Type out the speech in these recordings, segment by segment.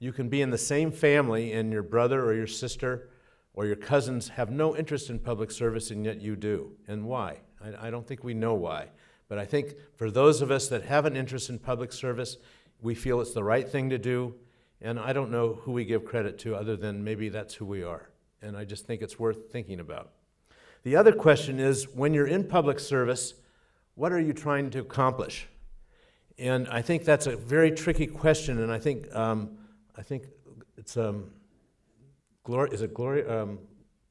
You can be in the same family and your brother or your sister or your cousins have no interest in public service, and yet you do. And why? I don't think we know why. But I think for those of us that have an interest in public service, we feel it's the right thing to do. And I don't know who we give credit to other than maybe that's who we are. And I just think it's worth thinking about. The other question is, when you're in public service, what are you trying to accomplish? And I think that's a very tricky question, and I think it's Gloria. Is it Gloria?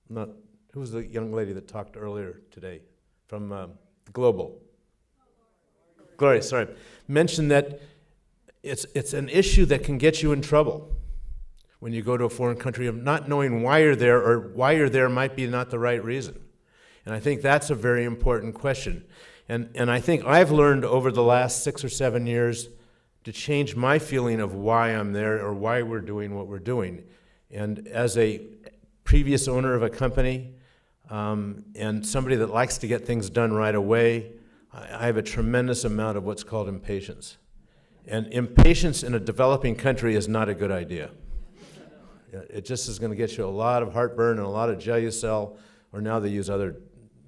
Not who was the young lady that talked earlier today from Global? Gloria, sorry, mentioned that it's an issue that can get you in trouble when you go to a foreign country of not knowing why you're there, or why you're there might be not the right reason. And I think that's a very important question. And I think I've learned over the last 6 or 7 years to change my feeling of why I'm there or why we're doing what we're doing. And as a previous owner of a company and somebody that likes to get things done right away, I have a tremendous amount of what's called impatience. And impatience in a developing country is not a good idea. It just is going to get you a lot of heartburn and a lot of Gelucel, or now they use other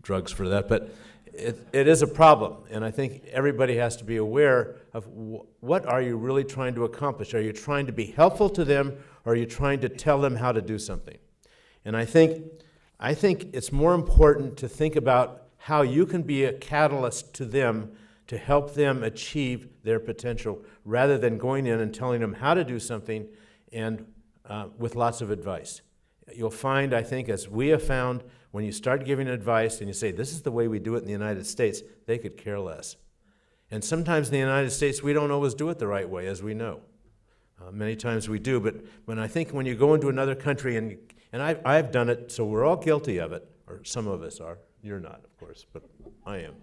drugs for that. But it is a problem, and I think everybody has to be aware of what are you really trying to accomplish. Are you trying to be helpful to them, or are you trying to tell them how to do something? And I think it's more important to think about how you can be a catalyst to them to help them achieve their potential, rather than going in and telling them how to do something and with lots of advice. You'll find, I think, as we have found, when you start giving advice and you say, this is the way we do it in the United States, they could care less. And sometimes in the United States, we don't always do it the right way, as we know. Many times we do, but when you go into another country, and I've done it, so we're all guilty of it, or some of us are. You're not, of course, but I am.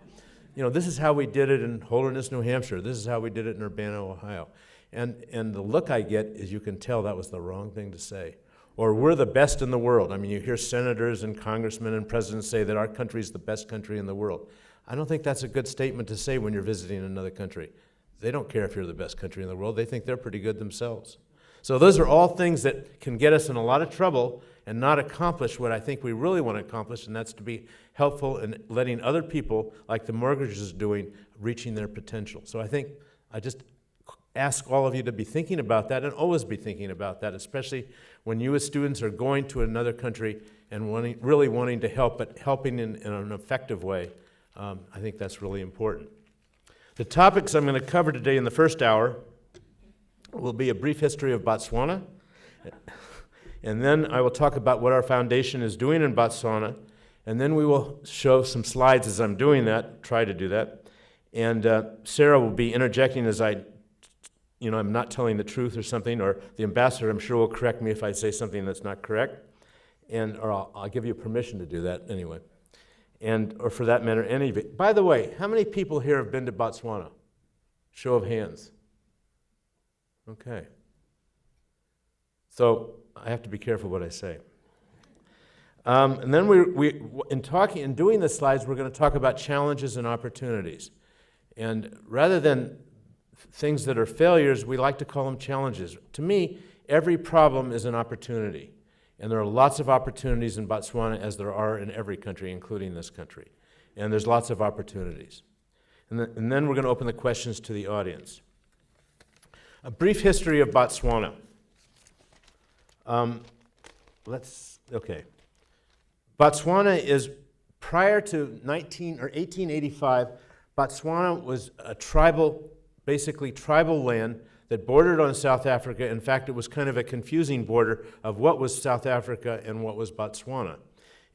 You know, this is how we did it in Holderness, New Hampshire. This is how we did it in Urbana, Ohio. And the look I get is you can tell that was the wrong thing to say. Or we're the best in the world. I mean, you hear senators and congressmen and presidents say that our country is the best country in the world. I don't think that's a good statement to say when you're visiting another country. They don't care if you're the best country in the world. They think they're pretty good themselves. So those are all things that can get us in a lot of trouble and not accomplish what I think we really want to accomplish, and that's to be helpful in letting other people, like the mortgagers is doing, reaching their potential. So I just ask all of you to be thinking about that, and always be thinking about that, especially when you as students are going to another country and really wanting to help, but helping in an effective way. I think that's really important. The topics I'm going to cover today in the first hour will be a brief history of Botswana, and then I will talk about what our foundation is doing in Botswana, and then we will show some slides as I'm doing that, try to do that, and Sarah will be interjecting as I'm not telling the truth or something, or the ambassador, I'm sure, will correct me if I say something that's not correct, or I'll give you permission to do that anyway, or for that matter, any of it. By the way, how many people here have been to Botswana? Show of hands. Okay. So I have to be careful what I say. And then in doing the slides, we're going to talk about challenges and opportunities. And rather than things that are failures, we like to call them challenges. To me, every problem is an opportunity. And there are lots of opportunities in Botswana, as there are in every country, including this country. And there's lots of opportunities. And then we're going to open the questions to the audience. A brief history of Botswana. Botswana is, prior to 1885, Botswana was a basically tribal land that bordered on South Africa. In fact, it was kind of a confusing border of what was South Africa and what was Botswana.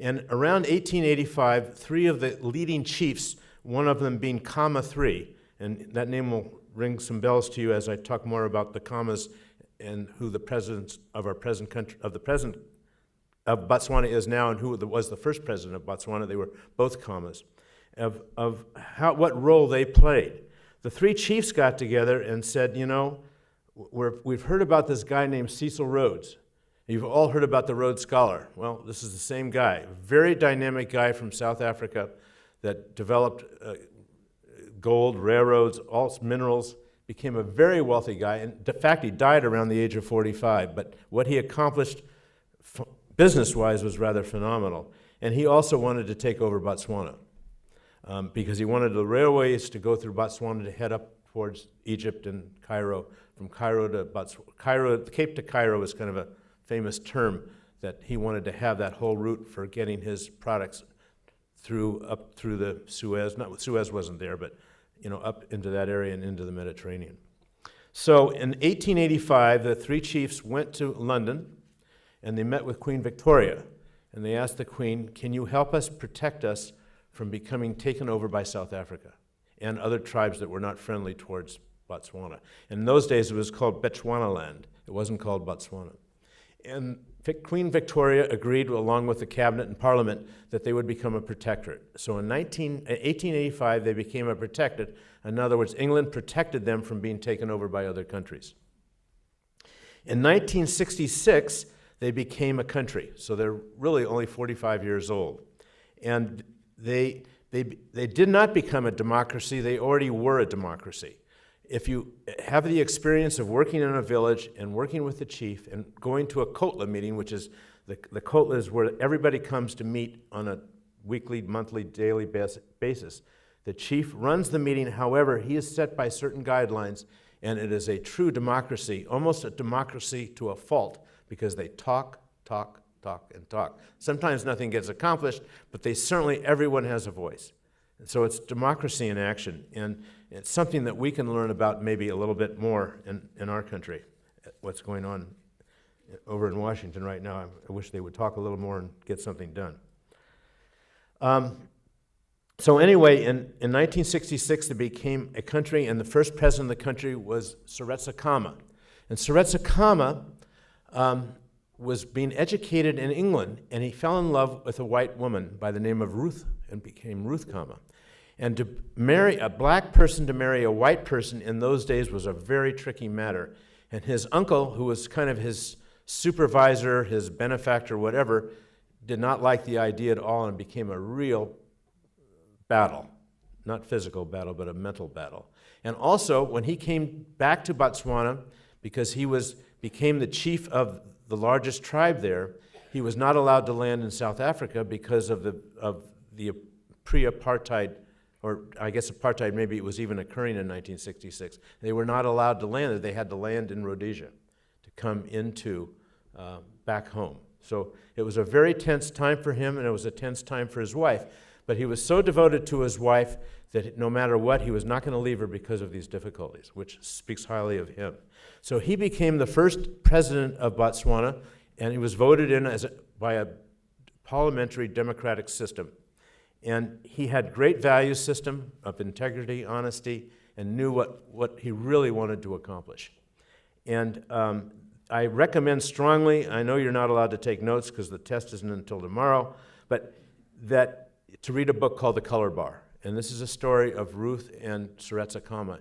And around 1885, 3 of the leading chiefs, one of them being Kama III, and that name will ring some bells to you as I talk more about the Kamas and who the presidents of our present country, of Botswana is now, and who was the first president of Botswana. They were both Kamas, what role they played. The 3 chiefs got together and said, we've heard about this guy named Cecil Rhodes. You've all heard about the Rhodes Scholar. Well, this is the same guy, a very dynamic guy from South Africa that developed gold, railroads, all minerals, became a very wealthy guy, and in fact, he died around the age of 45, but what he accomplished business-wise was rather phenomenal. And he also wanted to take over Botswana because he wanted the railways to go through Botswana to head up towards Egypt and Cairo. From Cairo to Botswana, Cape to Cairo is kind of a famous term that he wanted to have that whole route for getting his products up through the Suez. Suez wasn't there, but up into that area and into the Mediterranean. So in 1885, the three chiefs went to London and they met with Queen Victoria. And they asked the Queen, can you help us protect us from becoming taken over by South Africa and other tribes that were not friendly towards Botswana? In those days, it was called Bechuanaland. It wasn't called Botswana. And Queen Victoria agreed, along with the cabinet and parliament, that they would become a protectorate. So in 1885, they became a protectorate. In other words, England protected them from being taken over by other countries. In 1966, they became a country. So they're really only 45 years old. And they did not become a democracy. They already were a democracy. If you have the experience of working in a village and working with the chief and going to a kotla meeting, which is the kotla is where everybody comes to meet on a weekly, monthly, daily basis. The chief runs the meeting. However, he is set by certain guidelines, and it is a true democracy, almost a democracy to a fault, because they talk, and talk. Sometimes nothing gets accomplished, but everyone has a voice. And so it's democracy in action, and it's something that we can learn about maybe a little bit more in our country, what's going on over in Washington right now. I wish they would talk a little more and get something done. So anyway, in 1966, they became a country, and the first president of the country was Seretse Khama. And Seretse Khama was being educated in England, and he fell in love with a white woman by the name of Ruth, and became Ruth Khama. And to marry a black person to marry a white person in those days was a very tricky matter. And his uncle, who was kind of his supervisor, his benefactor, whatever, did not like the idea at all, and it became a real battle. Not physical battle, but a mental battle. And also, when he came back to Botswana, because he became the chief of the largest tribe there, he was not allowed to land in South Africa because of the pre-apartheid, or I guess apartheid maybe it was even occurring in 1966. They were not allowed to land there. They had to land in Rhodesia to come into back home. So it was a very tense time for him, and it was a tense time for his wife. But he was so devoted to his wife that no matter what, he was not going to leave her because of these difficulties, which speaks highly of him. So he became the first president of Botswana, and he was voted in by a parliamentary democratic system. And he had great value system of integrity, honesty, and knew what he really wanted to accomplish. And I recommend strongly, I know you're not allowed to take notes because the test isn't until tomorrow, but to read a book called The Color Bar. And this is a story of Ruth and Seretse Khama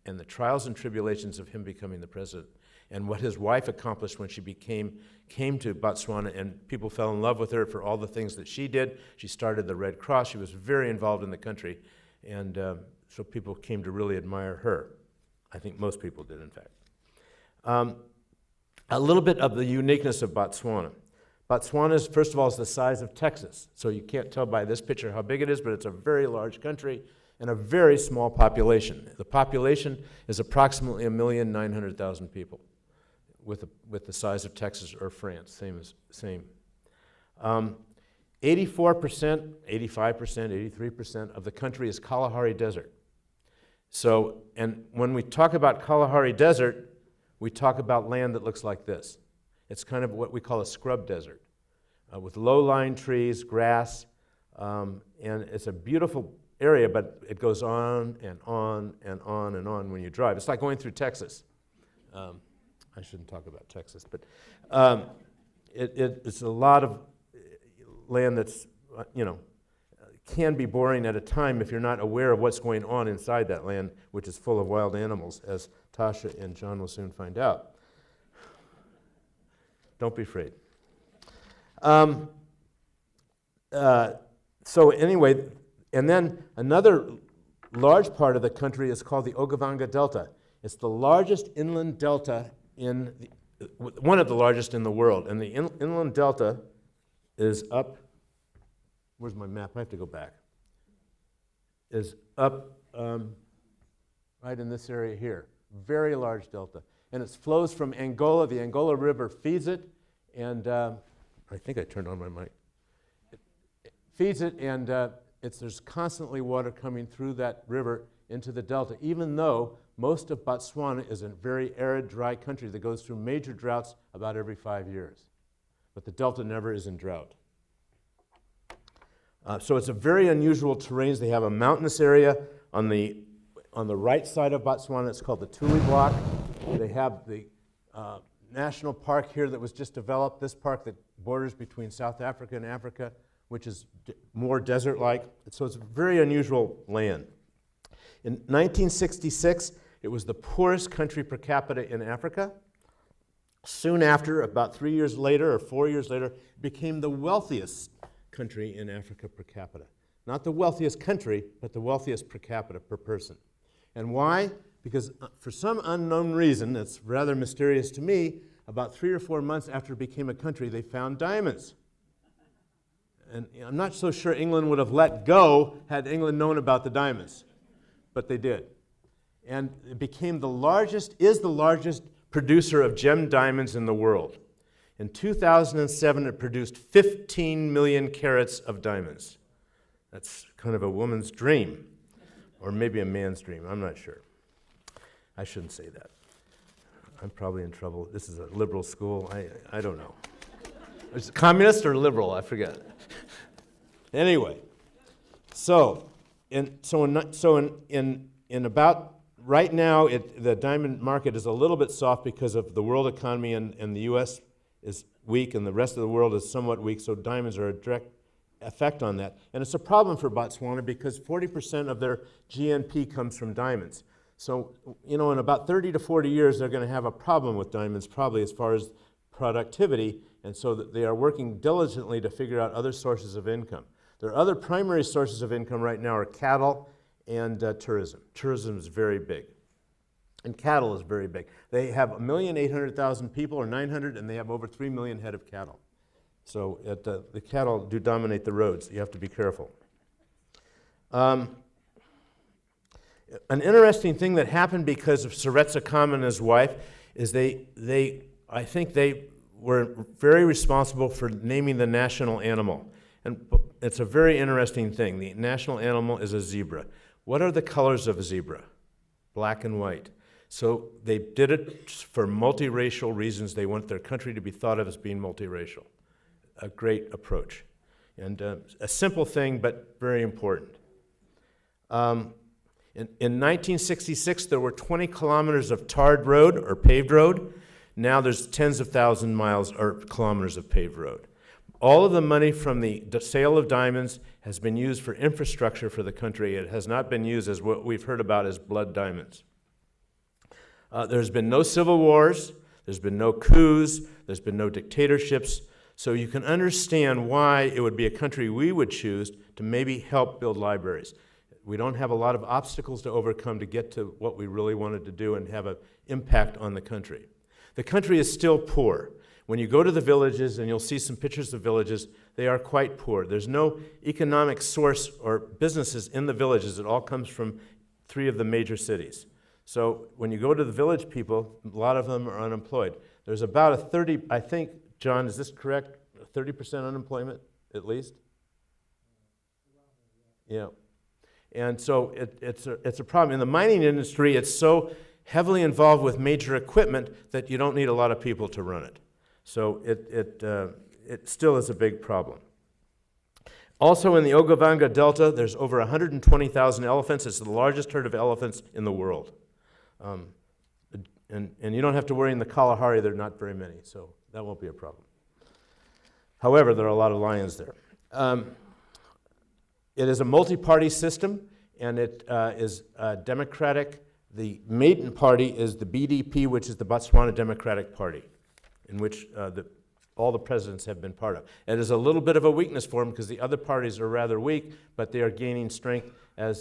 and the trials and tribulations of him becoming the president, and what his wife accomplished when she came to Botswana, and people fell in love with her for all the things that she did. She started the Red Cross. She was very involved in the country, and so people came to really admire her. I think most people did, in fact. A little bit of the uniqueness of Botswana. Botswana, first of all, is the size of Texas. So you can't tell by this picture how big it is, but it's a very large country and a very small population. The population is approximately 1,900,000 people, with the size of Texas or France, same. 84%, 85%, 83% of the country is Kalahari Desert. So, and when we talk about Kalahari Desert, we talk about land that looks like this. It's kind of what we call a scrub desert, with low-lying trees, grass, and it's a beautiful area, but it goes on and on and on and on when you drive. It's like going through Texas. I shouldn't talk about Texas, but it's a lot of land that's, can be boring at a time if you're not aware of what's going on inside that land, which is full of wild animals, as Tasha and John will soon find out. Don't be afraid. So anyway, and then another large part of the country is called the Okavango Delta. It's the largest inland delta one of the largest in the world. And the inland delta is up, where's my map? I have to go back. Is up right in this area here. Very large delta. And it flows from Angola. The Angola River feeds it. And I think I turned on my mic. It feeds it, and there's constantly water coming through that river into the delta, even though most of Botswana is a very arid, dry country that goes through major droughts about every 5 years. But the delta never is in drought. So it's a very unusual terrain. They have a mountainous area on the right side of Botswana. It's called the Tule Block. They have the national park here that was just developed, this park that borders between South Africa and Africa, which is more desert-like. So it's a very unusual land. In 1966, it was the poorest country per capita in Africa. Soon after, about 3 years later or 4 years later, it became the wealthiest country in Africa per capita. Not the wealthiest country, but the wealthiest per capita per person. And why? Because for some unknown reason, that's rather mysterious to me, about 3 or 4 months after it became a country, they found diamonds. And I'm not so sure England would have let go had England known about the diamonds, but they did. And it became is the largest producer of gem diamonds in the world. In 2007, it produced 15 million carats of diamonds. That's kind of a woman's dream, or maybe a man's dream, I'm not sure. I shouldn't say that. I'm probably in trouble. This is a liberal school. I don't know. Is it communist or liberal? I forget. Anyway, in about right now, the diamond market is a little bit soft because of the world economy, and the U.S. is weak, and the rest of the world is somewhat weak. So diamonds are a direct effect on that, and it's a problem for Botswana because 40% of their GNP comes from diamonds. So, in about 30 to 40 years, they're going to have a problem with diamonds, probably as far as productivity, and so they are working diligently to figure out other sources of income. Their other primary sources of income right now are cattle and tourism. Tourism is very big, and cattle is very big. They have 1,800,000 people, or 900, and they have over 3 million head of cattle. So the cattle do dominate the roads. You have to be careful. An interesting thing that happened because of Seretse Khama and his wife is I think they were very responsible for naming the national animal. And it's a very interesting thing. The national animal is a zebra. What are the colors of a zebra? Black and white. So they did it for multiracial reasons. They want their country to be thought of as being multiracial. A great approach. And a simple thing, but very important. In 1966, there were 20 kilometers of tarred road or paved road. Now there's tens of thousands miles or kilometers of paved road. All of the money from the sale of diamonds has been used for infrastructure for the country. It has not been used as what we've heard about as blood diamonds. There's been no civil wars. There's been no coups. There's been no dictatorships. So you can understand why it would be a country we would choose to maybe help build libraries. We don't have a lot of obstacles to overcome to get to what we really wanted to do and have an impact on the country. The country is still poor. When you go to the villages, and you'll see some pictures of villages, they are quite poor. There's no economic source or businesses in the villages. It all comes from 3 of the major cities. So when you go to the village people, a lot of them are unemployed. There's about a 30, I think, John, is this correct? 30% unemployment, at least? Yeah. And so it's a problem. In the mining industry, it's so heavily involved with major equipment that you don't need a lot of people to run it. So it still is a big problem. Also in the Ogavanga Delta, there's over 120,000 elephants. It's the largest herd of elephants in the world. And you don't have to worry in the Kalahari, there are not very many, so that won't be a problem. However, there are a lot of lions there. It is a multi-party system, and it is democratic. The maiden party is the BDP, which is the Botswana Democratic Party, in which all the presidents have been part of. It is a little bit of a weakness for them because the other parties are rather weak, but they are gaining strength as